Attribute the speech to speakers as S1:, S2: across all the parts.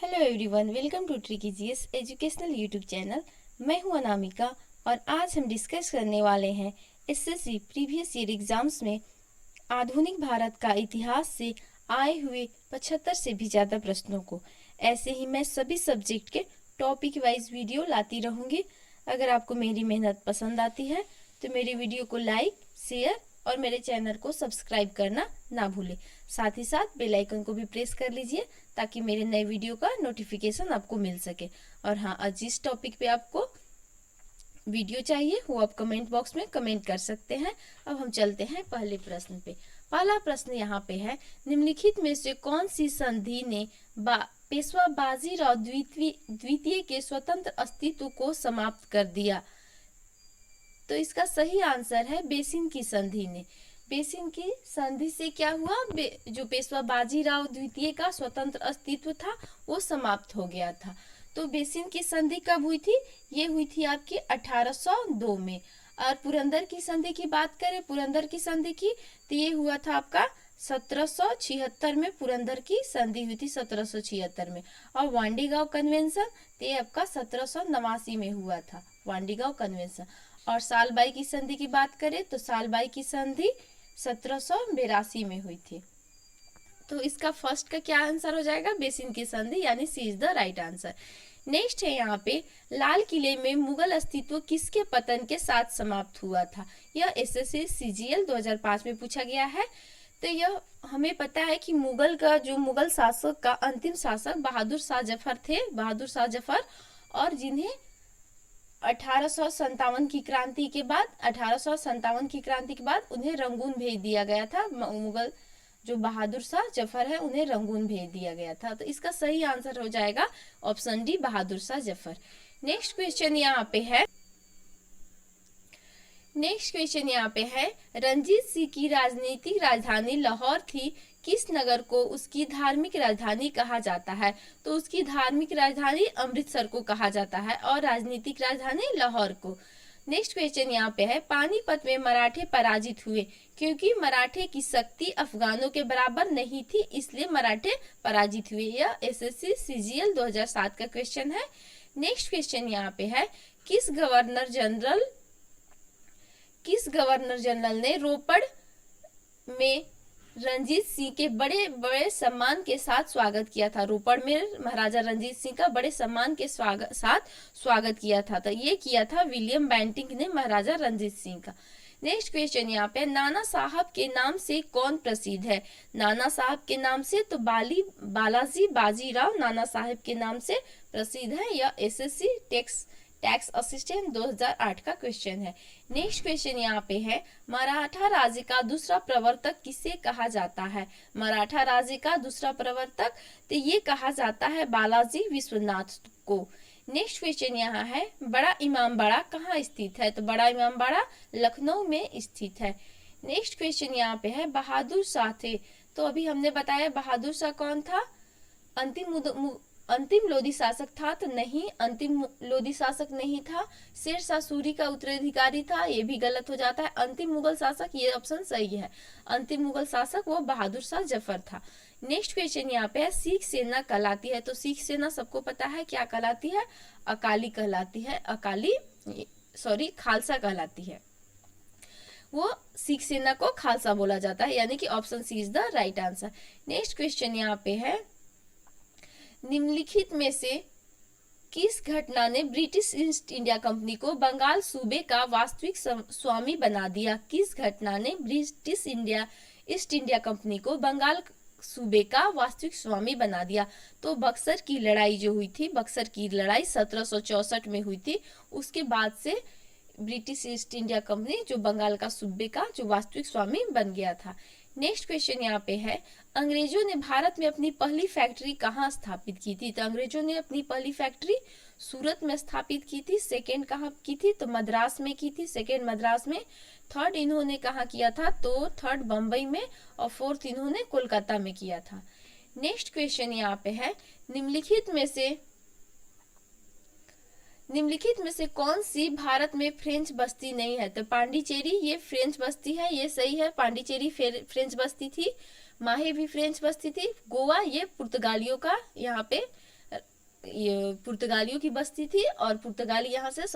S1: Hello everyone, welcome to tricky GS educational YouTube channel. मैं हूं अनामिका और आज हम डिस्कस करने वाले हैं एसएससी प्रीवियस ईयर एग्जाम्स में आधुनिक भारत का इतिहास से आए हुए 75 से भी ज़्यादा प्रश्नों को। ऐसे ही मैं सभी सब्जेक्ट के टॉपिक वाइज वीडियो लाती रहूँगी। अगर आपको मेरी मेहनत पसंद आती है तो मेरी वीडियो को लाइक, शेयर और मेरे चैनल को सब्सक्राइब करना ना भूलें। साथ ही साथ बेल आइकन को भी प्रेस कर लीजिए ताकि मेरे नए वीडियो का नोटिफिकेशन आपको मिल सके। और हाँ, आज जिस टॉपिक पे आपको वीडियो चाहिए वो आप कमेंट बॉक्स में कमेंट कर सकते हैं। अब हम चलते हैं पहले प्रश्न पे। पहला प्रश्न यहाँ पे है, निम्नलिखित में से कौन सी संधि ने पेशवा बाजीराव द्वितीय के स्वतंत्र अस्तित्व को समाप्त कर दिया? तो इसका सही आंसर है बेसिन की संधि ने। बेसिन की संधि से क्या हुआ, जो पेशवा बाजीराव द्वितीय का स्वतंत्र अस्तित्व था वो समाप्त हो गया था। तो बेसिन की संधि कब हुई थी? ये हुई थी आपकी 1802 में। और पुरंदर की संधि की बात करें, पुरंदर की संधि की, तो ये हुआ था आपका 1776 में पुरंदर की संधि हुई थी 1776 में। और वांडीगांव कन्वेंशन तो ये आपका 1789 में हुआ था, वांडीगांव कन्वेंशन। और सालबाई की संधि की बात करें तो सालबाई की संधि 1782 में हुई थी। तो इसका फर्स्ट का क्या आंसर हो जाएगा? बेसिन की संधि, यानी C is the right answer. Next है यहाँ पे, लाल किले में मुगल अस्तित्व किसके पतन के साथ समाप्त हुआ था? यह एसएससी सीजीएल 2005 में पूछा गया है। तो यह हमें पता है कि मुगल शासक का अंतिम शासक बहादुर शाह जफर थे, बहादुर शाह जफर, और जिन्हें 1857 की क्रांति के बाद उन्हें रंगून भेज दिया गया था। मुगल जो बहादुर शाह जफर है उन्हें रंगून भेज दिया गया था। तो इसका सही आंसर हो जाएगा option D, Bahadur Shah Zafar. Next question यहाँ पे है, रंजीत सिंह की राजनीतिक राजधानी लाहौर थी, किस नगर को उसकी धार्मिक राजधानी कहा जाता है? तो उसकी धार्मिक राजधानी अमृतसर को कहा जाता है और राजनीतिक राजधानी लाहौर को। नेक्स्ट क्वेश्चन यहाँ पे है, पानीपत में मराठे पराजित हुए क्योंकि मराठे की शक्ति अफगानों के बराबर नहीं थी, इसलिए मराठे पराजित हुए। यह एसएससी सीजीएल 2007 का क्वेश्चन है। नेक्स्ट क्वेश्चन यहाँ पे है, किस गवर्नर जनरल ने रोपड़ में रंजीत सिंह के बड़े बड़े सम्मान के साथ स्वागत किया था? रोपड़ में महाराजा रंजीत सिंह का बड़े सम्मान के साथ स्वागत किया था। तो ये किया था विलियम बेंटिंक ने महाराजा रंजीत सिंह का। नेक्स्ट क्वेश्चन यहाँ पे, नाना साहब के नाम से कौन प्रसिद्ध है? नाना साहब के नाम से तो बालाजी बाजीराव नाना साहब के नाम से प्रसिद्ध है। यह एसएससी टैक्स असिस्टेंट 2008 का क्वेश्चन है। नेक्स्ट क्वेश्चन यहाँ पे है, मराठा राज्य का दूसरा प्रवर्तक किसे कहा जाता है? मराठा राज्य का दूसरा प्रवर्तक तो ये कहा जाता है बालाजी विश्वनाथ को। नेक्स्ट क्वेश्चन यहाँ है, बड़ा इमामबाड़ा कहाँ स्थित है? तो बड़ा इमामबाड़ा लखनऊ में स्थित है। नेक्स्ट क्वेश्चन यहाँ पे है, बहादुर शाह थे, तो अभी हमने बताया बहादुर शाह कौन था? अंतिम लोधी शासक था? तो नहीं, अंतिम लोधी शासक नहीं था, शेरशाह सूरी का उत्तराधिकारी था। ये भी गलत हो जाता है। अंतिम मुगल शासक, ये ऑप्शन सही है, अंतिम मुगल शासक वो बहादुर शाह जफर था। नेक्स्ट क्वेश्चन यहाँ पे है, सिख सेना कहलाती है, तो सिख सेना सबको पता है क्या कहलाती है? अकाली कहलाती है, खालसा कहलाती है। वो सिख सेना को खालसा बोला जाता है, यानी कि option C is the right answer. Next question यहाँ पे है, निम्नलिखित में से किस घटना ने ब्रिटिश ईस्ट इंडिया कंपनी को बंगाल सूबे का वास्तविक स्वामी बना दिया? किस घटना ने ब्रिटिश ईस्ट इंडिया कंपनी को बंगाल सूबे का वास्तविक स्वामी बना दिया? तो बक्सर की लड़ाई जो हुई थी, बक्सर की लड़ाई 1764 में हुई थी। उसके बाद से ब्रिटिश ईस्ट इंडिया कंपनी जो बंगाल का सूबे का जो वास्तविक स्वामी बन गया था। नेक्स्ट क्वेश्चन यहाँ पे है, अंग्रेजों ने भारत में अपनी पहली फैक्ट्री कहाँ स्थापित की थी? तो अंग्रेजों ने अपनी पहली फैक्ट्री सूरत में स्थापित की थी। सेकेंड कहाँ की थी? तो मद्रास में की थी, सेकेंड मद्रास में। थर्ड इन्होंने कहाँ किया था? तो थर्ड बम्बई में। और फोर्थ इन्होंने कोलकाता में किया था। नेक्स्ट क्वेश्चन यहाँ पे है, निम्नलिखित में से कौन सी भारत में फ्रेंच बस्ती नहीं है? तो पांडिचेरी ये फ्रेंच बस्ती है, ये सही है, पांडिचेरी फ्रेंच बस्ती थी। माहे भी फ्रेंच बस्ती थी। गोवा ये पुर्तगालियों का यहाँ पे पुर्तगालियों की बस्ती थी और पुर्तगाली यहाँ से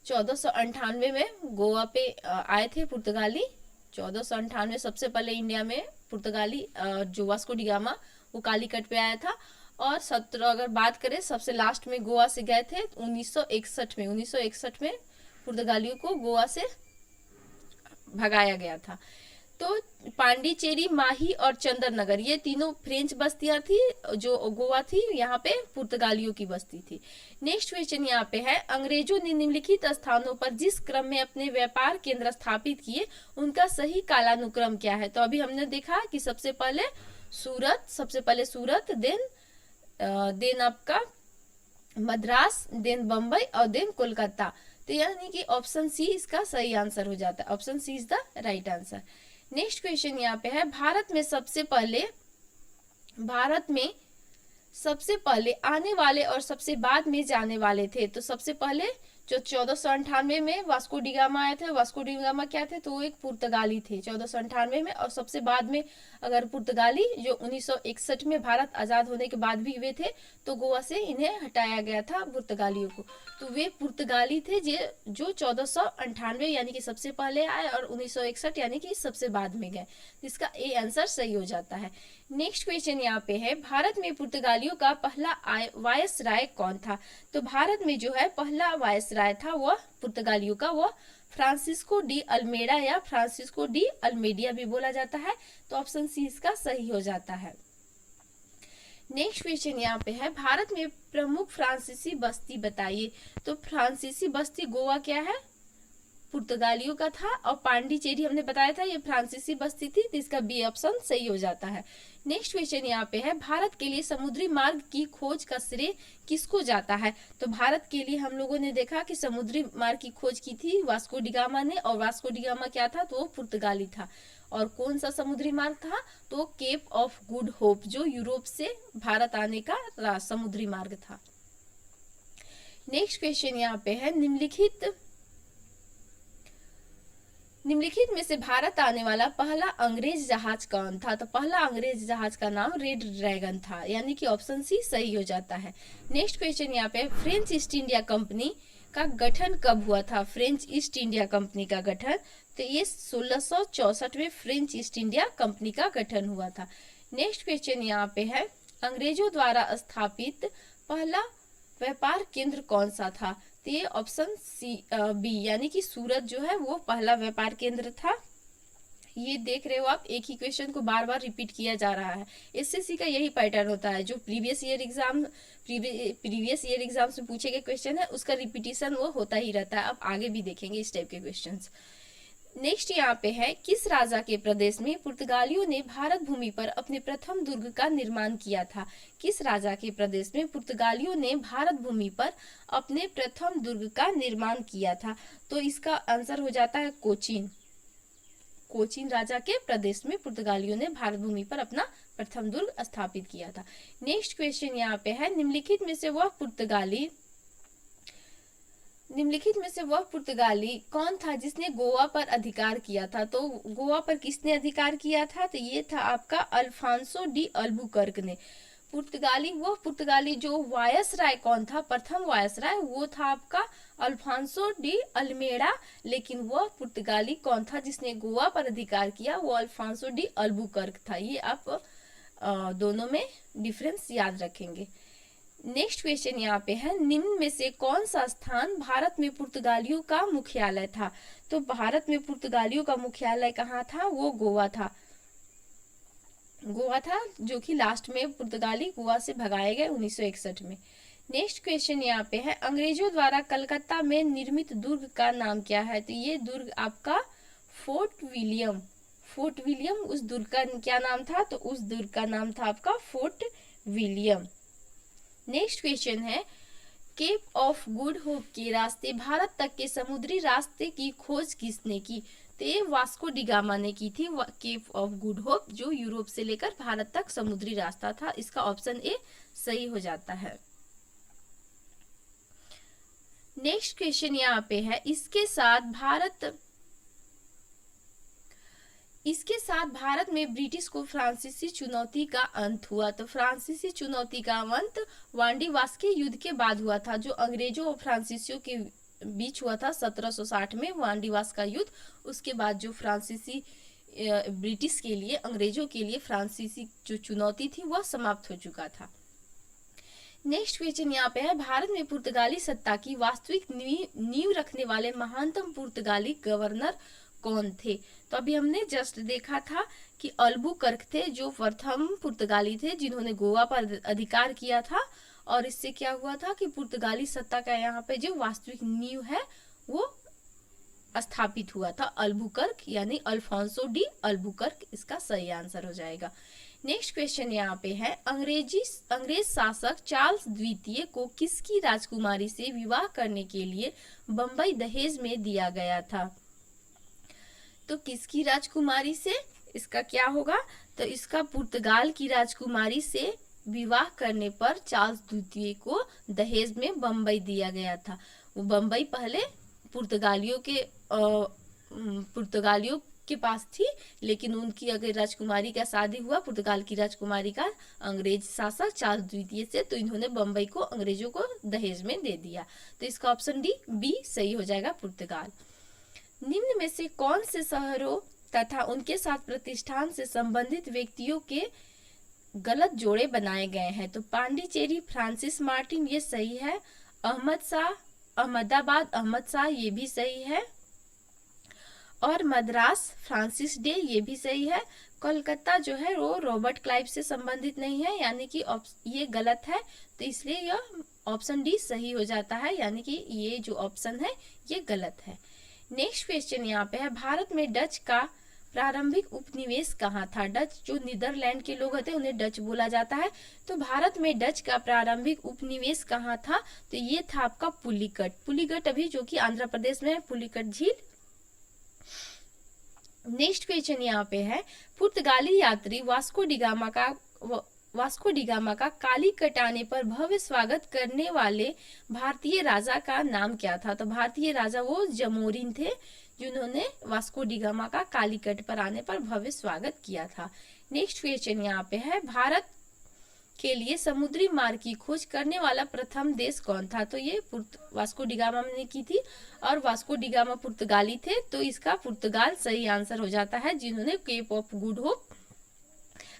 S1: 1498 में गोवा पे आए थे पुर्तगाली। 1498 सबसे पहले इंडिया में पुर्तगाली जो वास्को डी गामा वो कालीकट पे आया था। और 17 अगर बात करें सबसे लास्ट में गोवा से गए थे 1961 में पुर्तगालियों को गोवा से भगाया गया था। तो पांडिचेरी, माही और चंदरनगर ये तीनों फ्रेंच बस्तियां थी, जो गोवा थी यहाँ पे पुर्तगालियों की बस्ती थी। नेक्स्ट क्वेश्चन यहाँ पे है, अंग्रेजों ने निम्नलिखित स्थानों पर जिस क्रम में अपने व्यापार केंद्र स्थापित किए उनका सही कालानुक्रम क्या है? तो अभी हमने देखा कि सबसे पहले सूरत, देन आपका मद्रास, देन बम्बई और देन कोलकाता। तो यानी कि ऑप्शन सी इसका सही आंसर हो जाता है। Option C is the right answer. Next question यहाँ पे है, भारत में सबसे पहले आने वाले और सबसे बाद में जाने वाले थे। तो सबसे पहले जो 1498 में वास्को डी गामा आए थे, वास्को डी गामा क्या थे? तो वो एक पुर्तगाली थे 1498 में। और सबसे बाद में अगर पुर्तगाली जो 1961 में भारत आजाद होने के बाद भी हुए थे, तो गोवा से इन्हें हटाया गया था पुर्तगालियों को। तो वे पुर्तगाली थे जो 1498 यानी कि सबसे पहले आए और 1961 यानी कि सबसे बाद में गए। इसका ए आंसर सही हो जाता है। नेक्स्ट क्वेश्चन यहाँ पे है, भारत में पुर्तगालियों का पहला वायसराय कौन था? तो भारत में जो है पहला वायसराय था वह पुर्तगालियों का, वह फ्रांसिस्को डी अल्मेडा या फ्रांसिस्को डी अल्मेडिया भी बोला जाता है। तो ऑप्शन सी इसका सही हो जाता है। नेक्स्ट क्वेश्चन यहाँ पे है, भारत में प्रमुख फ्रांसीसी बस्ती बताइए। तो फ्रांसीसी बस्ती गोवा क्या है? पुर्तगालियों का था। और पांडिचेरी हमने बताया था ये फ्रांसीसी बस्ती थी, तो इसका बी ऑप्शन सही हो जाता है। नेक्स्ट क्वेश्चन यहाँ पे है, भारत के लिए समुद्री मार्ग की खोज का श्रेय किसको जाता है? तो भारत के लिए हम लोगों ने देखा कि समुद्री मार्ग की खोज की थी वास्को डी गामा ने। और वास्को डी गामा क्या था? तो वो पुर्तगाली था। और कौन सा समुद्री मार्ग था? तो केप ऑफ गुड होप, जो यूरोप से भारत आने का समुद्री मार्ग था। नेक्स्ट क्वेश्चन यहाँ पे है, निम्नलिखित में से भारत आने वाला पहला अंग्रेज जहाज कौन था? तो पहला अंग्रेज जहाज का नाम रेड ड्रैगन था, यानी कि ऑप्शन सी सही हो जाता है। नेक्स्ट क्वेश्चन यहाँ पे, फ्रेंच ईस्ट इंडिया कंपनी का गठन कब हुआ था? फ्रेंच ईस्ट इंडिया कंपनी का गठन, तो ये 1664 में फ्रेंच ईस्ट इंडिया कंपनी का गठन हुआ था। नेक्स्ट क्वेश्चन यहाँ पे है, अंग्रेजों द्वारा स्थापित पहला व्यापार केंद्र कौन सा था? तो ये ऑप्शन सी बी यानी कि सूरत जो है वो पहला व्यापार केंद्र था। ये देख रहे हो आप, एक ही क्वेश्चन को बार बार रिपीट किया जा रहा है। एसएससी का यही पैटर्न होता है, जो प्रीवियस ईयर एग्जाम में पूछे गए क्वेश्चन है उसका रिपीटिशन वो होता ही रहता है। अब आगे भी देखेंगे इस टाइप के क्वेश्चंस। नेक्स्ट यहाँ पे है, किस राजा के प्रदेश में पुर्तगालियों ने भारत भूमि पर अपने प्रथम दुर्ग का निर्माण किया था? किस राजा के प्रदेश में पुर्तगालियों ने भारत भूमि पर अपने प्रथम दुर्ग का निर्माण किया था? तो इसका आंसर हो जाता है कोचीन राजा के प्रदेश में पुर्तगालियों ने भारत भूमि पर अपना प्रथम दुर्ग स्थापित किया था। नेक्स्ट क्वेश्चन यहाँ पे है, निम्नलिखित में से वह पुर्तगाली कौन था जिसने गोवा पर अधिकार किया था? तो गोवा पर किसने अधिकार किया था? तो ये था आपका अल्फांसो डी अल्बुकर्क ने। पुर्तगाली जो वायसराय कौन था? प्रथम वायसराय वो था आपका अल्फांसो डी अल्मेडा। लेकिन वह पुर्तगाली कौन था जिसने गोवा पर अधिकार किया? वो अल्फांसो डी अल्बुकर्क था। ये आप दोनों में डिफरेंस याद रखेंगे। नेक्स्ट क्वेश्चन यहाँ पे है, निम्न में से कौन सा स्थान भारत में पुर्तगालियों का मुख्यालय था? तो भारत में पुर्तगालियों का मुख्यालय कहाँ था? वो गोवा था, जो कि लास्ट में पुर्तगाली गोवा से भगाए गए 1961 में। नेक्स्ट क्वेश्चन यहाँ पे है, अंग्रेजों द्वारा कलकत्ता में निर्मित दुर्ग का नाम क्या है? तो ये दुर्ग आपका फोर्ट विलियम उस दुर्ग का क्या नाम था? तो उस दुर्ग का नाम था आपका फोर्ट विलियम। नेक्स्ट क्वेश्चन है, केप ऑफ गुड होप के रास्ते भारत तक के समुद्री रास्ते की खोज किसने की? तो ये वास्को डी गामा ने की थी, केप ऑफ गुड होप, जो यूरोप से लेकर भारत तक समुद्री रास्ता था। इसका ऑप्शन ए सही हो जाता है। नेक्स्ट क्वेश्चन यहाँ पे है, इसके साथ इसके साथ भारत में ब्रिटिश को फ्रांसीसी चुनौती का अंत हुआ। तो फ्रांसीसी चुनौती का अंत वांडीवास के युद्ध के बाद हुआ था, जो अंग्रेजों और फ्रांसीसियों के बीच हुआ था 1760 में वांडीवास का युद्ध। उसके बाद जो फ्रांसीसी ब्रिटिश के लिए, अंग्रेजों के लिए फ्रांसीसी जो चुनौती थी वह समाप्त हो चुका था। नेक्स्ट क्वेश्चन यहाँ पे है, भारत में पुर्तगाली सत्ता की वास्तविक नींव रखने वाले महानतम पुर्तगाली गवर्नर कौन थे? तो अभी हमने जस्ट देखा था कि अल्बुकर्क थे, जो प्रथम पुर्तगाली थे जिन्होंने गोवा पर अधिकार किया था, और इससे क्या हुआ था कि पुर्तगाली सत्ता का यहाँ पे जो वास्तविक नींव है वो स्थापित हुआ था। अल्बुकर्क यानी अल्फोंसो डी अल्बुकर्क इसका सही आंसर हो जाएगा। नेक्स्ट क्वेश्चन यहाँ पे है, अंग्रेज शासक चार्ल्स द्वितीय को किसकी राजकुमारी से विवाह करने के लिए बंबई दहेज में दिया गया था? तो किसकी राजकुमारी से, इसका क्या होगा? तो इसका पुर्तगाल की राजकुमारी से विवाह करने पर चार्ल्स द्वितीय को दहेज में बंबई दिया गया था। वो बंबई पहले पुर्तगालियों के पास थी, लेकिन उनकी अगर राजकुमारी का शादी हुआ पुर्तगाल की राजकुमारी का अंग्रेज शासक चार्ल्स द्वितीय से, तो इन्होंने बंबई को अंग्रेजों को दहेज में दे दिया। तो इसका ऑप्शन डी बी सही हो जाएगा, पुर्तगाल। निम्न में से कौन से शहरों तथा उनके साथ प्रतिष्ठान से संबंधित व्यक्तियों के गलत जोड़े बनाए गए हैं? तो पांडिचेरी फ्रांसिस मार्टिन ये सही है, अहमदाबाद अहमद शाह ये भी सही है, और मद्रास फ्रांसिस डे ये भी सही है। कोलकाता जो है वो रॉबर्ट क्लाइव से संबंधित नहीं है, यानी कि ये गलत है, तो इसलिए यह ऑप्शन डी सही हो जाता है, यानी कि ये जो ऑप्शन है ये गलत है। नेक्स्ट क्वेश्चन यहाँ पे है, भारत में डच का प्रारंभिक उपनिवेश कहाँ था? डच जो नीदरलैंड के लोग होते हैं उन्हें डच बोला जाता है। तो भारत में डच का प्रारंभिक उपनिवेश कहाँ था? तो ये था आपका पुलिकट अभी जो कि आंध्र प्रदेश में है, पुलिकट झील। नेक्स्ट क्वेश्चन यहाँ पे है, पुर्तगाली यात्री वास्को डिगामा का कालीकट आने पर भव्य स्वागत करने वाले भारतीय राजा का नाम क्या था? तो भारतीय राजा वो जमोरिन थे, जिन्होंने वास्को डिगामा का कालीकट पर आने पर भव्य स्वागत किया था। नेक्स्ट क्वेश्चन यहाँ पे है, भारत के लिए समुद्री मार्ग की खोज करने वाला प्रथम देश कौन था? तो ये वास्को डिगामा ने की थी, और वास्को डिगामा पुर्तगाली थे, तो इसका पुर्तगाल सही आंसर हो जाता है, जिन्होंने केप ऑफ गुड होप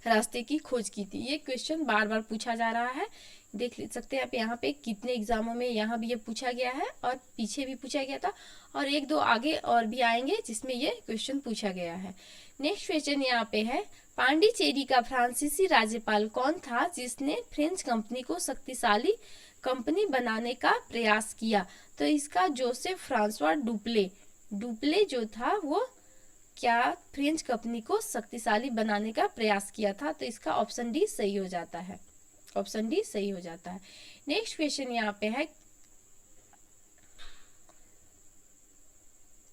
S1: रास्ते की खोज की थी। ये क्वेश्चन बार बार पूछा जा रहा है, देख सकते हैं आप यहाँ पे कितने एग्जामों में यहाँ भी ये पूछा गया है, और पीछे भी पूछा गया था, और एक दो आगे और भी आएंगे जिसमें ये क्वेश्चन पूछा गया है। नेक्स्ट क्वेश्चन यहाँ पे है, पांडिचेरी का फ्रांसीसी राज्यपाल कौन था जिसने फ्रेंच कंपनी को शक्तिशाली कंपनी बनाने का प्रयास किया? तो इसका जोसेफ फ्रांसवा डुप्ले जो था वो क्या फ्रेंच कंपनी को शक्तिशाली बनाने का प्रयास किया था? तो इसका ऑप्शन डी सही हो जाता है, ऑप्शन डी सही हो जाता है। नेक्स्ट क्वेश्चन यहाँ पे है,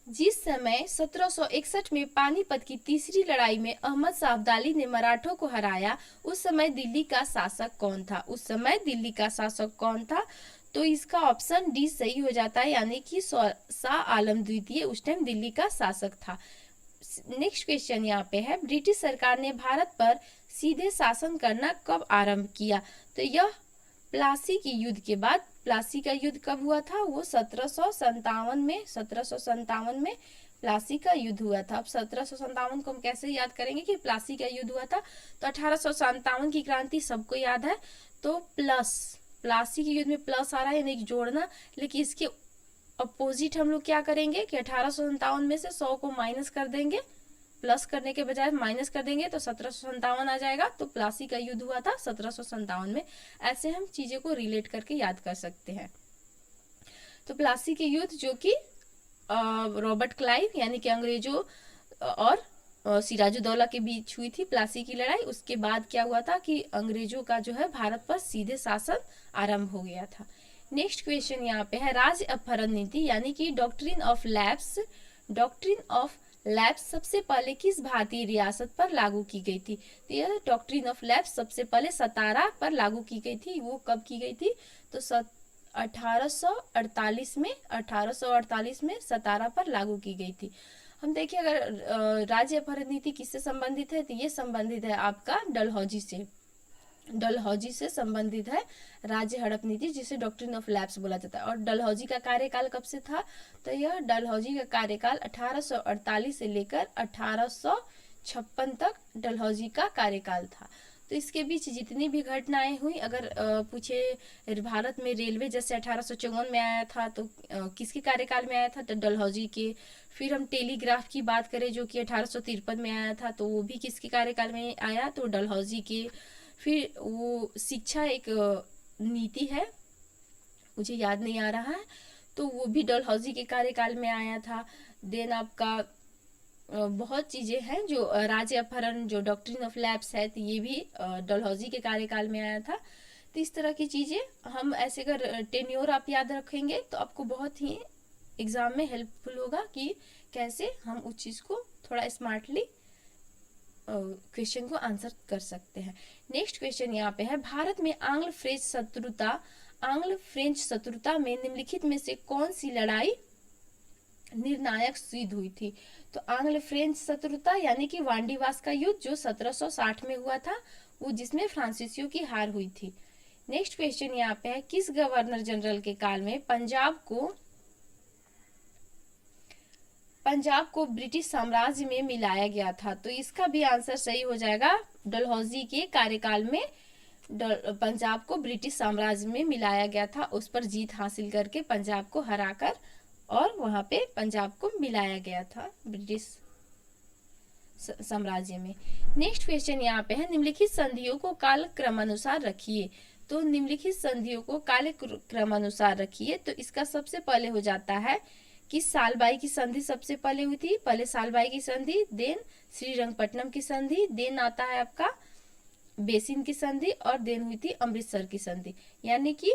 S1: जिस समय 1761 में पानीपत की तीसरी लड़ाई में अहमद शाह अब्दाली ने मराठों को हराया, उस समय दिल्ली का शासक कौन था? उस समय दिल्ली का शासक कौन था? तो इसका ऑप्शन डी सही हो जाता है, यानी कि शाह आलम द्वितीय उस टाइम दिल्ली का शासक था। नेक्स्ट क्वेश्चन यहाँ पे है, ब्रिटिश सरकार ने भारत पर सीधे शासन करना कब आरंभ किया? तो यह प्लासी के युद्ध के बाद। प्लासी का युद्ध कब हुआ था? वो 1757 में प्लासी का युद्ध हुआ था। अब 1757 को हम कैसे याद करेंगे कि प्लासी का युद्ध हुआ था? तो 1857 की क्रांति सबको याद है, तो प्लासी के युद्ध में प्लस आ रहा है, यानी जोड़ना, लेकिन इसके अपोजिट हम लोग क्या करेंगे कि 1857 में से 100 को माइनस कर देंगे, प्लस करने के बजाय माइनस कर देंगे, तो 1757 आ जाएगा। तो प्लासी का युद्ध हुआ था 1757 में। ऐसे हम चीजें को रिलेट करके याद कर सकते हैं। तो प्लासी के युद्ध जो कि रॉबर्ट क्लाइव यानी कि अंग्रेजों और सिराजुद्दौला के बीच हुई थी प्लासी की लड़ाई। उसके बाद क्या हुआ था कि अंग्रेजों का जो है भारत पर सीधे शासन आरंभ हो गया था। नेक्स्ट क्वेश्चन यहाँ पे है, राज्य अपहरण नीति यानी कि डॉक्ट्रिन ऑफ लैप्स सबसे पहले किस भारतीय रियासत पर लागू की गई थी? तो यह डॉक्ट्रिन ऑफ लैप्स सबसे पहले सतारा पर लागू की गई थी। वो कब की गई थी? तो 1848 में सतारा पर लागू की गई थी। हम देखिए अगर राज्य अपहरण नीति किससे संबंधित है, तो ये संबंधित है आपका डलहौजी से। डलहौजी से संबंधित है राज्य हड़प नीति, जिसे डॉक्ट्रिन ऑफ लैप्स बोला जाता है। और डलहौजी का कार्यकाल कब से था, तो यह डलहौजी का कार्यकाल 1848 से लेकर 1856 तक डलहौजी का कार्यकाल था। तो इसके बीच जितनी भी घटनाएं हुई, अगर पूछे भारत में रेलवे जैसे 1854 में आया था, तो किसके कार्यकाल में आया था, तो डलहौजी के। फिर हम टेलीग्राफ की बात करें जो कि 1853 में आया था, तो वो भी किसके कार्यकाल में आया, तो डलहौजी के। फिर वो शिक्षा एक नीति है, मुझे याद नहीं आ रहा है, तो वो भी डलहौजी के कार्यकाल में आया था। देन आपका बहुत चीज़ें हैं जो राज्य अपहरण, जो डॉक्ट्रिन ऑफ लैप्स है, तो ये भी डलहौजी के कार्यकाल में आया था। तो इस तरह की चीज़ें हम ऐसे अगर टेन्योर आप याद रखेंगे तो आपको बहुत ही एग्जाम में हेल्पफुल होगा कि कैसे हम उस चीज़ को थोड़ा स्मार्टली क्वेश्चन को आंसर कर सकते हैं। नेक्स्ट क्वेश्चन यहाँ पे है, भारत में आंग्ल फ्रेंच शत्रुता में निम्नलिखित में से कौन सी लड़ाई निर्णायक सिद्ध हुई थी। तो आंग्ल फ्रेंच शत्रुता यानी कि वांडीवास का युद्ध जो 1760 में हुआ था, वो जिसमें फ्रांसीसियों की हार हुई थी। नेक्स्ट क्वेश्चन यहाँ पे है, किस गवर्नर जनरल के काल में पंजाब को ब्रिटिश साम्राज्य में मिलाया गया था। तो इसका भी आंसर सही हो जाएगा, डलहौजी के कार्यकाल में पंजाब को ब्रिटिश साम्राज्य में मिलाया गया था। उस पर जीत हासिल करके पंजाब को हराकर और वहां पे पंजाब को मिलाया गया था ब्रिटिश साम्राज्य में। नेक्स्ट क्वेश्चन यहाँ पे है, निम्नलिखित संधियों को काल क्रमानुसार रखिए। तो निम्नलिखित संधियों को काल क्रमानुसार रखिए, तो इसका सबसे पहले हो जाता है कि सालबाई की संधि सबसे पहले हुई थी। पहले सालबाई की संधि, देन श्रीरंगपट्टनम की संधि, देन आता है आपका बेसिन की संधि, और देन हुई थी अमृतसर की संधि, यानी कि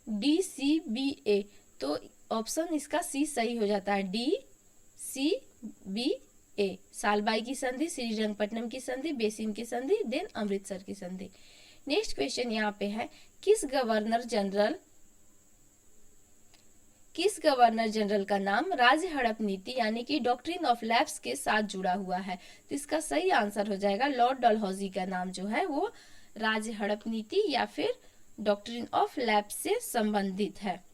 S1: DCBA। तो ऑप्शन इसका सी सही हो जाता है, DCBA। सालबाई की संधि, श्रीरंगपट्टनम की संधि, बेसिन की संधि, देन अमृतसर की संधि। नेक्स्ट क्वेश्चन यहाँ पे है, किस गवर्नर जनरल का नाम राज्य हड़प नीति यानी कि डॉक्ट्रिन ऑफ लैप्स के साथ जुड़ा हुआ है। तो इसका सही आंसर हो जाएगा, लॉर्ड डलहौजी का नाम जो है वो राज्य हड़प नीति या फिर डॉक्ट्रिन ऑफ लैप्स से संबंधित है।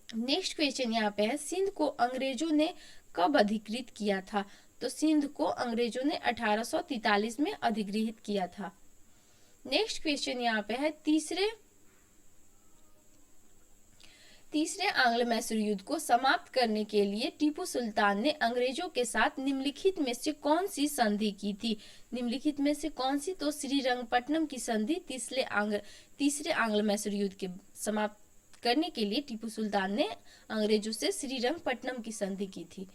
S1: नेक्स्ट क्वेश्चन यहाँ पे है, सिंध को अंग्रेजों ने कब अधिकृत किया था। तो सिंध को अंग्रेजों ने 1843 में अधिकृत किया था। नेक्स्ट क्वेश्चन यहाँ पे है, तीसरे आंग्ल मैसूर युद्ध को समाप्त करने के लिए टीपू सुल्तान ने अंग्रेजों के साथ निम्नलिखित में से कौन सी संधि की थी। निम्नलिखित में से कौन सी, तो श्रीरंगपट्टनम की संधि तीसरे आंग्ल मैसूर युद्ध के समाप्त करने के लिए टीपू सुल्तान ने अंग्रेजों से श्रीरंगपट्टनम की संधि की थी।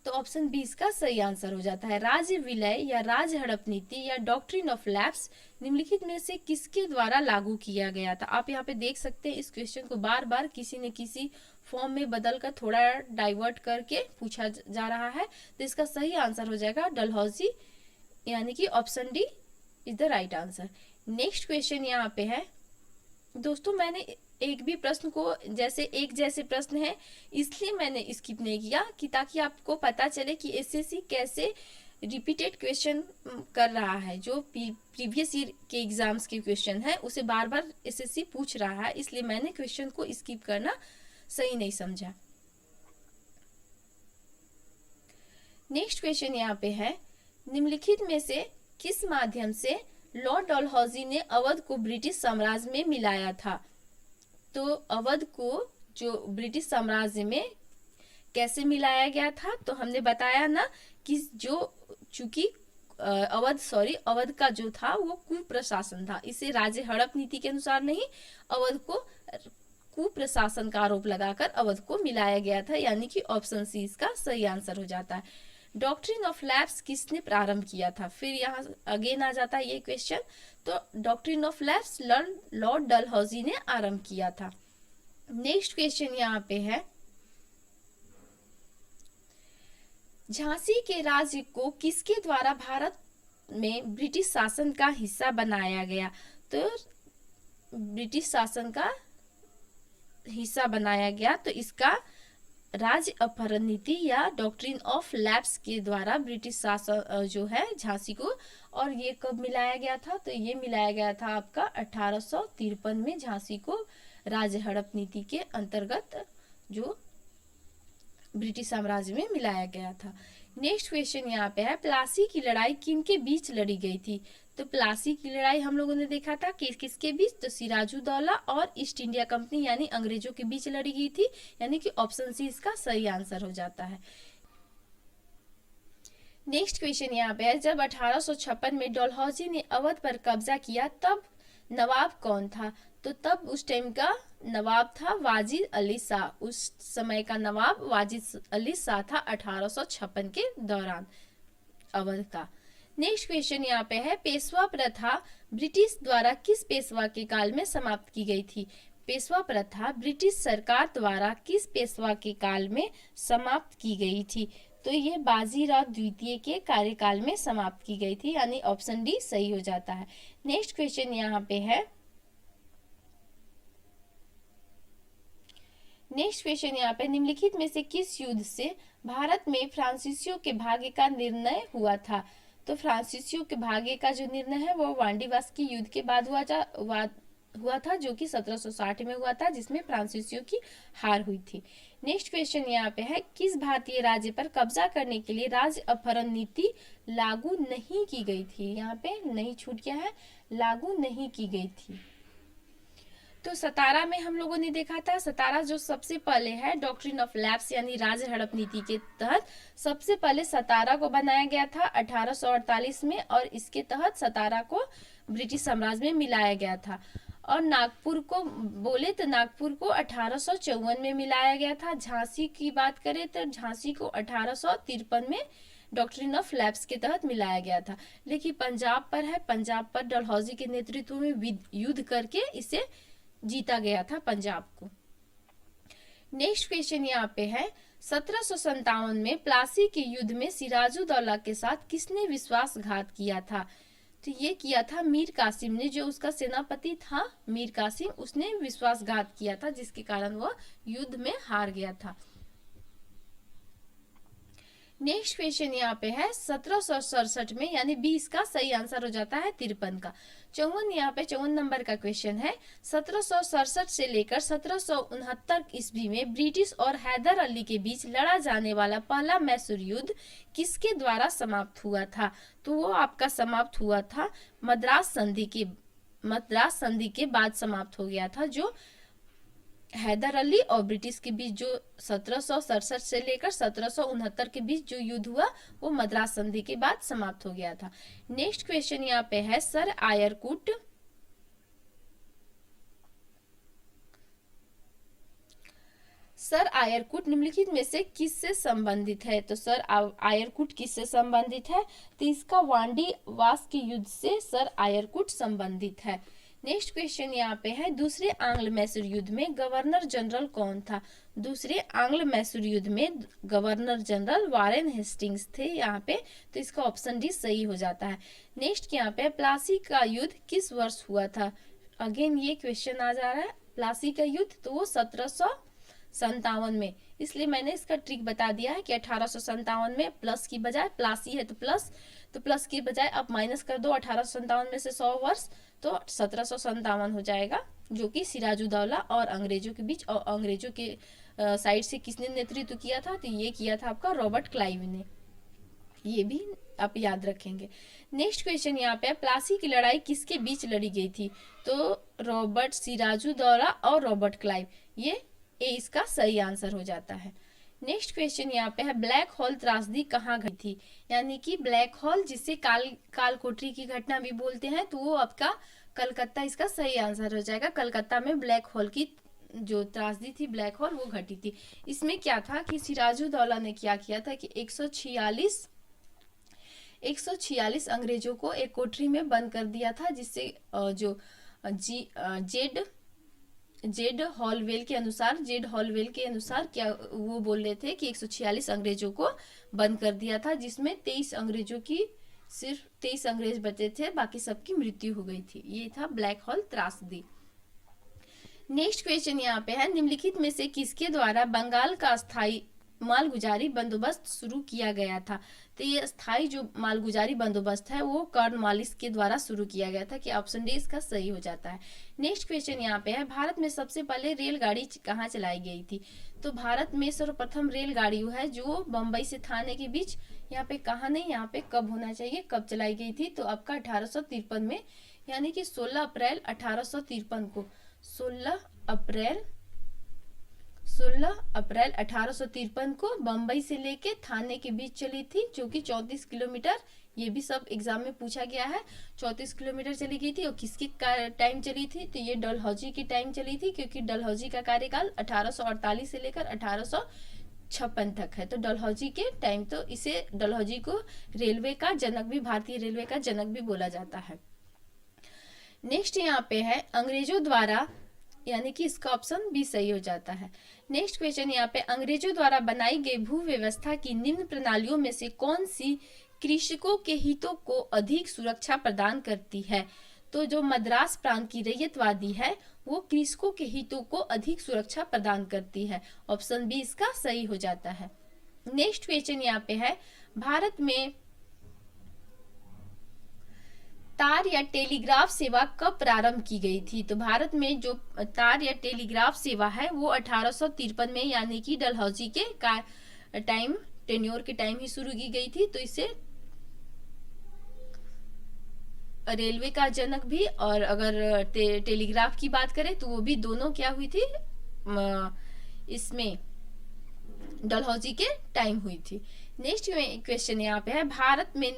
S1: तो ऑप्शन बी इसका सही आंसर हो जाता है। राज्य विलय या राज्य हड़प नीति या डॉक्ट्रिन ऑफ लैप्स निम्नलिखित में से किसके द्वारा लागू किया गया था। आप यहाँ पे देख सकते हैं इस क्वेश्चन को बार बार किसी न किसी फॉर्म में बदलकर थोड़ा डाइवर्ट करके पूछा जा रहा है। तो इसका सही आंसर हो जाएगा डलहौजी, यानी कि option D is the right answer. Next question यहाँ पे है, दोस्तों मैंने एक भी प्रश्न को एक जैसे प्रश्न है इसलिए मैंने स्किप नहीं किया कि ताकि आपको पता चले कि एसएससी कैसे रिपीटेड क्वेश्चन कर रहा है। जो प्रीवियस ईयर के एग्जाम्स के क्वेश्चन है उसे बार बार एसएससी पूछ रहा है, इसलिए मैंने क्वेश्चन को स्किप करना सही नहीं समझा। नेक्स्ट क्वेश्चन यहाँ पे है, निम्नलिखित में से किस माध्यम से लॉर्ड डलहौजी ने अवध को ब्रिटिश साम्राज्य में मिलाया था। तो अवध को जो ब्रिटिश साम्राज्य में कैसे मिलाया गया था, तो हमने बताया ना कि चूंकि अवध का जो था वो कुप्रशासन था, इसे राज्य हड़प नीति के अनुसार नहीं, अवध को कुप्रशासन का आरोप लगाकर अवध को मिलाया गया था, यानी कि ऑप्शन सी इसका सही आंसर हो जाता है। डॉक्ट्रिन ऑफ लैप्स किसने प्रारंभ किया था, फिर यहाँ अगेन आ जाता है ये क्वेश्चन। तो doctrine of lapse Lord Dalhousie ने आरंभ किया था। नेक्स्ट क्वेश्चन यहाँ पे है, झांसी के राज्य को किसके द्वारा भारत में ब्रिटिश शासन का हिस्सा बनाया गया। तो ब्रिटिश शासन का हिस्सा बनाया गया, तो इसका राज्य अपहरण नीति या डॉक्ट्रिन ऑफ लैप्स के द्वारा ब्रिटिश शासन जो है झांसी को, और ये कब मिलाया गया था, तो ये मिलाया गया था आपका 1853 में झांसी को राज्य हड़प नीति के अंतर्गत जो ब्रिटिश साम्राज्य में मिलाया गया था। नेक्स्ट क्वेश्चन यहाँ पे है, प्लासी की लड़ाई किन के बीच लड़ी गई थी। तो प्लासी की लड़ाई हम लोगों ने देखा था कि किसके बीच, तो सिराजुद्दौला और ईस्ट इंडिया कंपनी यानी अंग्रेजों के बीच लड़ी गई थी, यानी कि ऑप्शन सी इसका सही आंसर हो जाता है। नेक्स्ट क्वेश्चन यहाँ पे है, जब 1856 में डलहौजी ने अवध पर कब्जा किया तब नवाब कौन था। तो तब उस टाइम का नवाब था वाजिद अली शाह। उस समय का नवाब वाजिद अली शाह था 1856 के दौरान अवध का। नेक्स्ट क्वेश्चन यहाँ पे है, पेशवा प्रथा ब्रिटिश द्वारा किस पेशवा के काल में समाप्त की गई थी। पेशवा प्रथा ब्रिटिश सरकार द्वारा किस पेशवा के काल में समाप्त की गई थी। तो ये बाजीराव द्वितीय के कार्यकाल में समाप्त की गई थी, यानी ऑप्शन डी सही हो जाता है। नेक्स्ट क्वेश्चन यहाँ पे है, नेक्स्ट क्वेश्चन यहाँ पे, निम्नलिखित में से किस युद्ध से भारत में फ्रांसीसियों के भाग्य का निर्णय हुआ था। तो फ्रांसीसियों के भाग्य का जो निर्णय है वो वांडीवास युद्ध के बाद हुआ था जो कि 1760 में हुआ था, जिसमें फ्रांसीसियों की हार हुई थी। नेक्स्ट क्वेश्चन यहाँ पे है, किस भारतीय राज्य पर कब्जा करने के लिए राज्य अपहरण नीति लागू नहीं की गई थी। यहाँ पे नहीं छूट गया है, लागू नहीं की गई थी। तो सतारा में हम लोगों ने देखा था, सतारा जो सबसे पहले है डॉक्ट्रिन ऑफ लैप्स यानी राज्य हड़प नीति के तहत सबसे पहले सतारा को बनाया गया था 1848 में, और इसके तहत सतारा को ब्रिटिश साम्राज्य में मिलाया गया था। और नागपुर को बोले तो नागपुर को 1854 में मिलाया गया था। झांसी की बात करें तो झांसी को 1853 में डॉक्ट्रिन ऑफ लैप्स के तहत मिलाया गया था। लेकिन पंजाब पर है, पंजाब पर डलहौजी के नेतृत्व में युद्ध करके इसे जीता गया था पंजाब को। नेक्स्ट क्वेश्चन यहाँ पे है, 1757 में प्लासी के युद्ध में सिराजुद्दौला के साथ किसने विश्वासघात किया था। तो ये किया था मीर कासिम ने, जो उसका सेनापति था मीर कासिम, उसने विश्वासघात किया था जिसके कारण वह युद्ध में हार गया था। नेक्स्ट क्वेश्चन यहाँ पे है, 1767 में, यानी 20 का सही आंसर हो जाता है 53 का। 54 यहाँ पे 54 नंबर का क्वेश्चन है, 1767 से लेकर 1769 ईस्वी में ब्रिटिश और हैदर अली के बीच लड़ा जाने वाला पहला मैसूर युद्ध किसके द्वारा समाप्त हुआ था। तो वो आपका समाप्त हुआ था मद्रास संधि के बाद समाप्त हो गया था, जो हैदर अली और ब्रिटिश के बीच जो 1767 से लेकर 1769 के बीच जो युद्ध हुआ वो मद्रास संधि के बाद समाप्त हो गया था। नेक्स्ट क्वेश्चन यहाँ पे है, सर आयरकुट निम्नलिखित में से किससे संबंधित है। तो सर आयरकुट किससे संबंधित है, तो इसका वांडीवास के युद्ध से सर आयरकुट संबंधित है। नेक्स्ट क्वेश्चन यहाँ पे है, दूसरे आंग्ल मैसूर युद्ध में गवर्नर जनरल कौन था। दूसरे आंग्ल मैसूर युद्ध में गवर्नर जनरल वारेन हेस्टिंग्स थे यहाँ पे, तो इसका ऑप्शन डी सही हो जाता है। नेक्स्ट यहाँ पे, प्लासी का युद्ध किस वर्ष हुआ था। अगेन ये क्वेश्चन आ जा रहा है, प्लासी का युद्ध तो वो 1757 में, इसलिए मैंने इसका ट्रिक बता दिया है कि 1857 में प्लस की बजाय, प्लासी है तो प्लस की बजाय आप माइनस कर दो 1857 में से 100 वर्ष, तो 1757 हो जाएगा, जो कि सिराजुद्दौला और अंग्रेजों के बीच, और अंग्रेजों के साइड से किसने नेतृत्व किया था, तो ये किया था आपका रॉबर्ट क्लाइव ने। ये भी आप याद रखेंगे। नेक्स्ट क्वेश्चन यहाँ पे, प्लासी की लड़ाई किसके बीच लड़ी गई थी। तो रॉबर्ट सिराजुद्दौला और रॉबर्ट क्लाइव, ये इसका सही आंसर हो जाता है। नेक्स्ट क्वेश्चन यहाँ पे है, ब्लैक होल त्रासदी कहाँ घटी थी। यानी कि ब्लैक होल जिसे काल कोठरी की घटना भी बोलते हैं, तो वो आपका कलकत्ता इसका सही आंसर हो जाएगा। कलकत्ता में ब्लैक होल की जो त्रासदी थी, ब्लैक होल, वो घटी थी। इसमें क्या था कि सिराजुद्दौला ने क्या किया था कि 146 अंग्रेजों को एक कोठरी में बंद कर दिया था, जिससे जो जेड हॉलवेल के अनुसार क्या वो बोल रहे थे कि 146 अंग्रेजों को बंद कर दिया था, जिसमें 23 अंग्रेज बचे थे, बाकी सबकी मृत्यु हो गई थी। ये था ब्लैक होल त्रासदी। नेक्स्ट क्वेश्चन यहाँ पे है, निम्नलिखित में से किसके द्वारा बंगाल का अस्थायी मालगुजारी बंदोबस्त शुरू किया गया था? तो ये स्थायी जो मालगुजारी बंदोबस्त है वो कॉर्नवालिस के द्वारा शुरू किया गया था, कि ऑप्शन डी इसका सही हो जाता है। नेक्स्ट क्वेश्चन यहाँ पे है, भारत में सबसे पहले रेलगाड़ी कहाँ चलाई गई थी? तो भारत में सर्वप्रथम रेलगाड़ी है जो बम्बई से थाने के बीच, यहाँ पे कहाँ नहीं, यहाँ पे कब होना चाहिए, कब चलाई गई थी? तो आपका 1853 में, यानी कि 16 अप्रैल 1853 को, 16 अप्रैल 1853 को बम्बई से लेके थाने के बीच चली थी, जो कि 34 किलोमीटर, ये भी सब एग्जाम में पूछा गया है, 34 किलोमीटर चली गई थी। और किसकी टाइम चली थी? तो ये डलहौजी की टाइम चली थी, क्योंकि डलहौजी का कार्यकाल 1848 से लेकर 1856 तक है। तो डलहौजी के टाइम, तो इसे डलहौजी को रेलवे का जनक भी, भारतीय रेलवे का जनक भी बोला जाता है। नेक्स्ट यहाँ पे है, अंग्रेजों द्वारा, यानी कि इसका ऑप्शन बी सही हो जाता है। नेक्स्ट क्वेश्चन यहाँ पे, अंग्रेजों द्वारा बनाई गई भू व्यवस्था की निम्न प्रणालियों में से कौन सी कृषकों के हितों को अधिक सुरक्षा प्रदान करती है? तो जो मद्रास प्रांत की रैयतवादी है वो कृषकों के हितों को अधिक सुरक्षा प्रदान करती है, ऑप्शन बी इसका सही हो जाता है। नेक्स्ट क्वेश्चन यहाँ पे है, भारत में तार या टेलीग्राफ सेवा कब प्रारंभ की गई थी? तो भारत में जो तार या टेलीग्राफ सेवा है वो 1853 में, यानी कि डलहौजी के टाइम, टेन्योर के टाइम ही शुरू की गई थी। तो इसे रेलवे का जनक भी, और अगर टेलीग्राफ की बात करें तो वो भी, दोनों क्या हुई थी, इसमें डलहौजी के टाइम हुई थी। नेक्स्ट क्वेश्चन यहाँ पे है, भारत में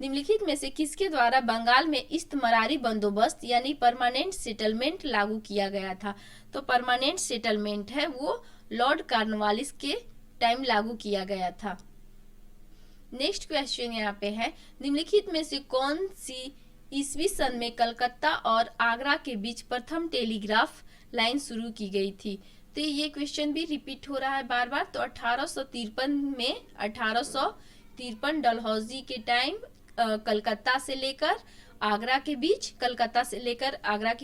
S1: निम्नलिखित में से किसके द्वारा बंगाल में इस्तमरारी बंदोबस्त यानी परमानेंट सेटलमेंट लागू किया गया था? तो परमानेंट सेटलमेंट है वो लॉर्ड कॉर्नवालिस के टाइम लागू किया गया था। नेक्स्ट क्वेश्चन यहाँ पे है, निम्नलिखित में से कौन सी ईस्वी सन में कलकत्ता और आगरा के बीच प्रथम टेलीग्राफ लाइन शुरू की गई थी? तो ये क्वेश्चन भी रिपीट हो रहा है बार बार। तो 1853 में, 1853 डलहौजी के टाइम कलकत्ता से लेकर आगरा के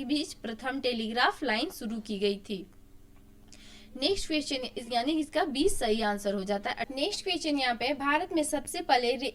S1: बीच, प्रथम टेलीग्राफ लाइन शुरू की गई थी। नेक्स्ट क्वेश्चन, यानी इसका 20 सही आंसर हो जाता है। नेक्स्ट क्वेश्चन यहाँ पे, भारत में सबसे पहले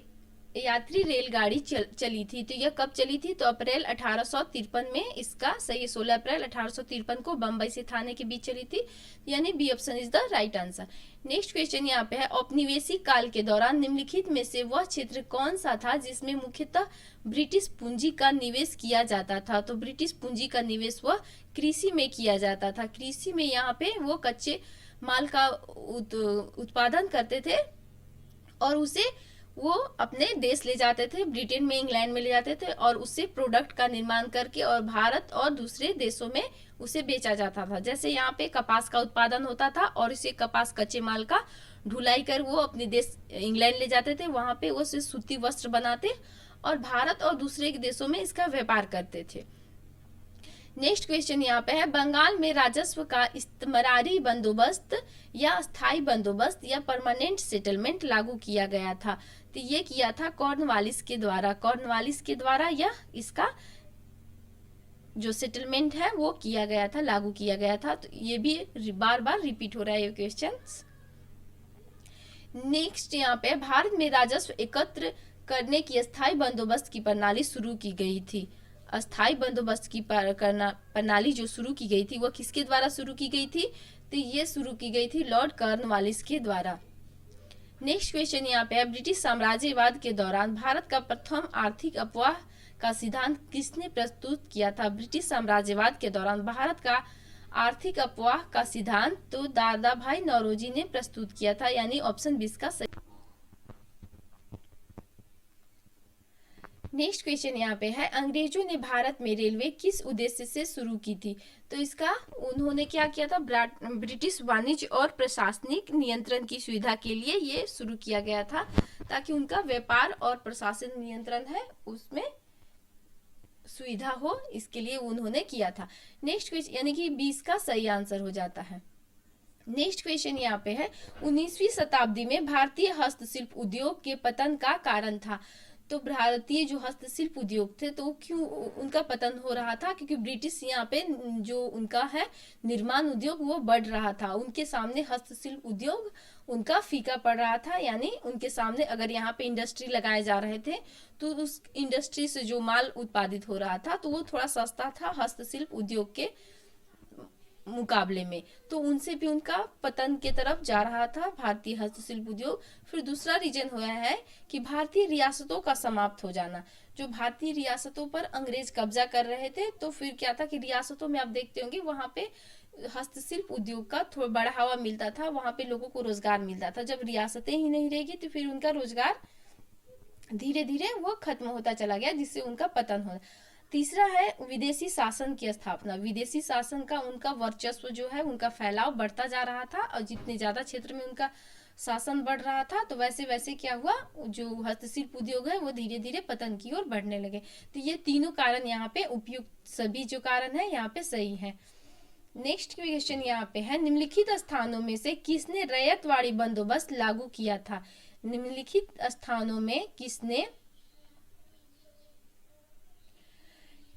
S1: यात्री रेलगाड़ी चली थी, तो यह कब चली थी? तो अप्रैल 1853 में, इसका सही 16 अप्रैल 1853 को बम्बई से थाने के बीच चली थी, यानी B option is the right answer. Next question यहाँ पे है, औपनिवेशिक काल के दौरान निम्नलिखित में से वह क्षेत्र कौन सा था जिसमें मुख्यतः ब्रिटिश पूंजी का निवेश किया जाता था? तो ब्रिटिश पूंजी का निवेश वह कृषि में किया जाता था। कृषि में यहाँ पे वो कच्चे माल का उत्पादन करते थे और उसे वो अपने देश ले जाते थे, ब्रिटेन में, इंग्लैंड में ले जाते थे, और उससे प्रोडक्ट का निर्माण करके और भारत और दूसरे देशों में उसे बेचा जाता था। जैसे यहाँ पे कपास का उत्पादन होता था और इसे कपास कच्चे माल का ढुलाई कर वो अपने देश इंग्लैंड ले जाते थे, वहां पे वो सूती वस्त्र बनाते और भारत और दूसरे देशों में इसका व्यापार करते थे। नेक्स्ट क्वेश्चन यहाँ पे है, बंगाल में राजस्व का इस्तमरारी बंदोबस्त या स्थायी बंदोबस्त या परमानेंट सेटलमेंट लागू किया गया था? तो ये किया था कॉर्नवालिस के द्वारा या इसका जो सेटलमेंट है वो किया गया था, लागू किया गया था। तो ये भी बार बार रिपीट हो रहा है ये क्वेश्चन। नेक्स्ट यहाँ पे, भारत में राजस्व एकत्र करने की स्थायी बंदोबस्त की प्रणाली शुरू की गई थी। अस्थायी बंदोबस्त की प्रणाली जो शुरू की गई थी वो किसके द्वारा शुरू की गई थी? तो ये शुरू की गई थी लॉर्ड कॉर्नवालिस के द्वारा। नेक्स्ट क्वेश्चन यहाँ पे है, ब्रिटिश साम्राज्यवाद के दौरान भारत का प्रथम आर्थिक अपवाह का सिद्धांत किसने प्रस्तुत किया था? ब्रिटिश साम्राज्यवाद के दौरान भारत का आर्थिक अपवाह का सिद्धांत तो दादा भाई नौरोजी ने प्रस्तुत किया था, यानी ऑप्शन 20 का सही। नेक्स्ट क्वेश्चन यहाँ पे है, अंग्रेजों ने भारत में रेलवे किस उद्देश्य से शुरू की थी? तो इसका उन्होंने क्या किया था, ब्रिटिश वाणिज्य और प्रशासनिक नियंत्रण की सुविधा के लिए ये शुरू किया गया था, ताकि उनका व्यापार और प्रशासन नियंत्रण है उसमें सुविधा हो, इसके लिए उन्होंने किया था। नेक्स्ट क्वेश्चन यानी कि 20 का सही आंसर हो जाता है। नेक्स्ट क्वेश्चन यहाँ पे है, 19वीं शताब्दी में भारतीय हस्तशिल्प उद्योग के पतन का कारण था। तो भारतीय जो हस्तशिल्प उद्योग थे तो क्यों उनका पतन हो रहा था, क्योंकि ब्रिटिश यहाँ पे जो उनका है निर्माण उद्योग वो बढ़ रहा था, उनके सामने हस्तशिल्प उद्योग उनका फीका पड़ रहा था। यानी उनके सामने अगर यहाँ पे इंडस्ट्री लगाए जा रहे थे तो उस इंडस्ट्री से जो माल उत्पादित हो रहा था तो वो थोड़ा सस्ता था हस्तशिल्प उद्योग के मुकाबले में, तो उनसे भी उनका पतन की तरफ जा रहा था भारतीय हस्तशिल्प उद्योग। फिर दूसरा रीजन हुआ है कि भारतीय रियासतों का समाप्त हो जाना। जो भारतीय रियासतों पर अंग्रेज कब्जा कर रहे थे तो फिर क्या था कि रियासतों में आप देखते होंगे वहां पे हस्तशिल्प उद्योग का थोड़ा बढ़ावा मिलता था, वहां पे लोगों को रोजगार मिलता था। जब रियासतें ही नहीं रहेगी तो फिर उनका रोजगार धीरे धीरे वो खत्म होता चला गया, जिससे उनका पतन हो। तीसरा है विदेशी शासन की स्थापना। विदेशी शासन का उनका वर्चस्व जो है उनका फैलाव बढ़ता जा रहा था, और जितने ज्यादा क्षेत्र में उनका शासन बढ़ रहा था तो वैसे वैसे क्या हुआ, जो हस्तशिल्प उद्योग है वो धीरे धीरे पतन की ओर बढ़ने लगे। तो ये तीनों कारण यहाँ पे उपयुक्त, सभी जो कारण है यहाँ पे सही है। नेक्स्ट क्वेश्चन यहाँ पे है, निम्नलिखित स्थानों में से किसने रैयतवाड़ी बंदोबस्त लागू किया था। निम्नलिखित स्थानों में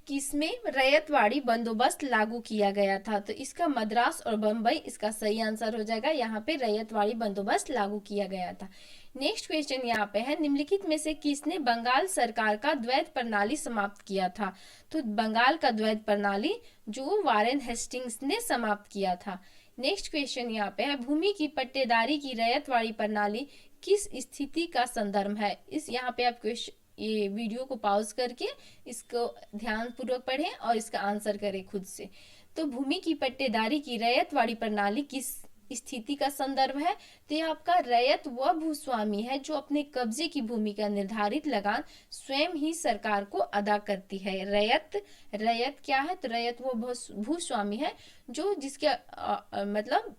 S1: किसमें रैयतवाड़ी बंदोबस्त लागू किया गया था। तो इसका मद्रास और बंबई इसका सही आंसर हो जाएगा। यहाँ पे रैयतवाड़ी बंदोबस्त लागू किया गया था। नेक्स्ट क्वेश्चन यहाँ पे है, निम्नलिखित में से किसने बंगाल सरकार का द्वैध प्रणाली समाप्त किया था। तो बंगाल का द्वैध प्रणाली जो वारेन हेस्टिंग्स ने समाप्त किया था। नेक्स्ट क्वेश्चन यहाँ पे है, भूमि की पट्टेदारी की रैयतवाड़ी प्रणाली किस स्थिति का संदर्भ है। इस यहाँ पे आप क्वेश्चन ये वीडियो को पॉज करके इसको ध्यान पूर्वक पढ़ें और इसका आंसर करें खुद से। तो भूमि की पट्टेदारी की रैयतवाड़ी प्रणाली किस स्थिति का संदर्भ है। तो ये आपका रैयत वह भूस्वामी है जो अपने कब्जे की भूमि का निर्धारित लगान स्वयं ही सरकार को अदा करती है। रैयत क्या है, तो रैयत वो भूस्वामी है जो मतलब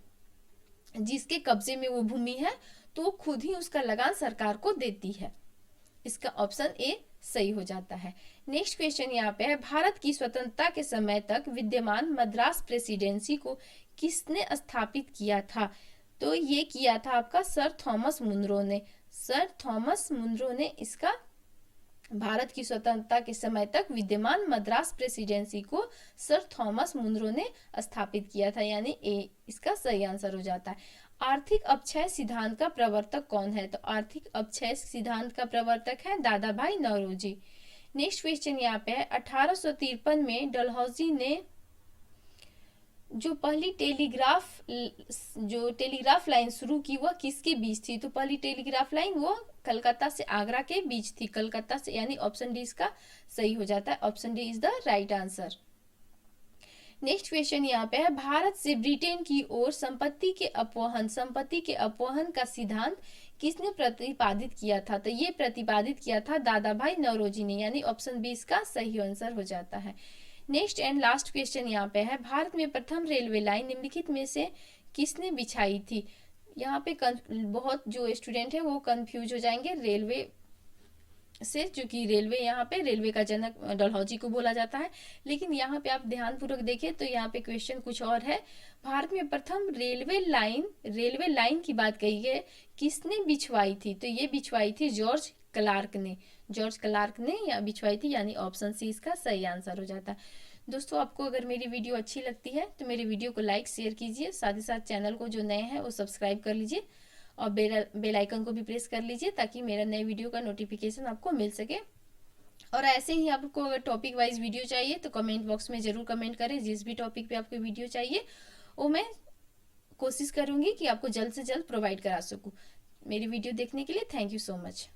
S1: जिसके कब्जे में वो भूमि है तो खुद ही उसका लगान सरकार को देती है। इसका ऑप्शन ए सही हो जाता है। नेक्स्ट क्वेश्चन यहाँ पे है, भारत की स्वतंत्रता के समय तक विद्यमान मद्रास प्रेसिडेंसी को किसने स्थापित किया था। तो ये किया था आपका सर थॉमस मुनरो ने। सर थॉमस मुनरो ने इसका भारत की स्वतंत्रता के समय तक विद्यमान मद्रास प्रेसिडेंसी को सर थॉमस मुनरो ने स्थापित किया था, यानी ए इसका सही आंसर हो जाता है। आर्थिक अपक्षय सिद्धांत का प्रवर्तक कौन है। तो आर्थिक अपक्षय सिद्धांत का प्रवर्तक है दादा भाई नौरोजी। नेक्स्ट क्वेश्चन यहाँ पे है, 1853 में डलहौजी ने जो पहली टेलीग्राफ लाइन शुरू की वह किसके बीच थी। तो पहली टेलीग्राफ लाइन वो कलकत्ता से आगरा के बीच थी, कलकत्ता से, यानी ऑप्शन डी इसका सही हो जाता है। Option D is the right answer. Next question यहाँ पे है, भारत से ब्रिटेन की ओर संपत्ति के अपवहन का सिद्धांत किसने प्रतिपादित किया था। तो ये प्रतिपादित किया था दादा भाई नौरोजी ने, यानी ऑप्शन बी इसका सही आंसर हो जाता है। नेक्स्ट एंड लास्ट क्वेश्चन यहाँ पे है, भारत में प्रथम रेलवे लाइन निम्नलिखित में से किसने बिछाई थी। यहाँ पे बहुत जो स्टूडेंट है वो कंफ्यूज हो जाएंगे रेलवे से, क्योंकि रेलवे यहाँ पे रेलवे का जनक डलहौजी को बोला जाता है, लेकिन यहाँ पे आप ध्यान पूर्वक देखें तो यहाँ पे क्वेश्चन कुछ और है। भारत में प्रथम रेलवे लाइन की बात कही है, किसने बिछवाई थी। तो ये बिछवाई थी जॉर्ज क्लार्क ने या बिछवाई थी, यानी ऑप्शन सी इसका सही आंसर हो जाता है। दोस्तों, आपको अगर मेरी वीडियो अच्छी लगती है तो मेरी वीडियो को लाइक शेयर कीजिए, साथ ही साथ चैनल को जो नए हैं वो सब्सक्राइब कर लीजिए और बेल आइकन को भी प्रेस कर लीजिए ताकि मेरा नए वीडियो का नोटिफिकेशन आपको मिल सके। और ऐसे ही आपको अगर टॉपिक वाइज वीडियो चाहिए तो कमेंट बॉक्स में जरूर कमेंट करें। जिस भी टॉपिक पे आपको वीडियो चाहिए वो मैं कोशिश करूंगी कि आपको जल्द से जल्द प्रोवाइड करा सकूं। मेरी वीडियो देखने के लिए थैंक यू सो मच।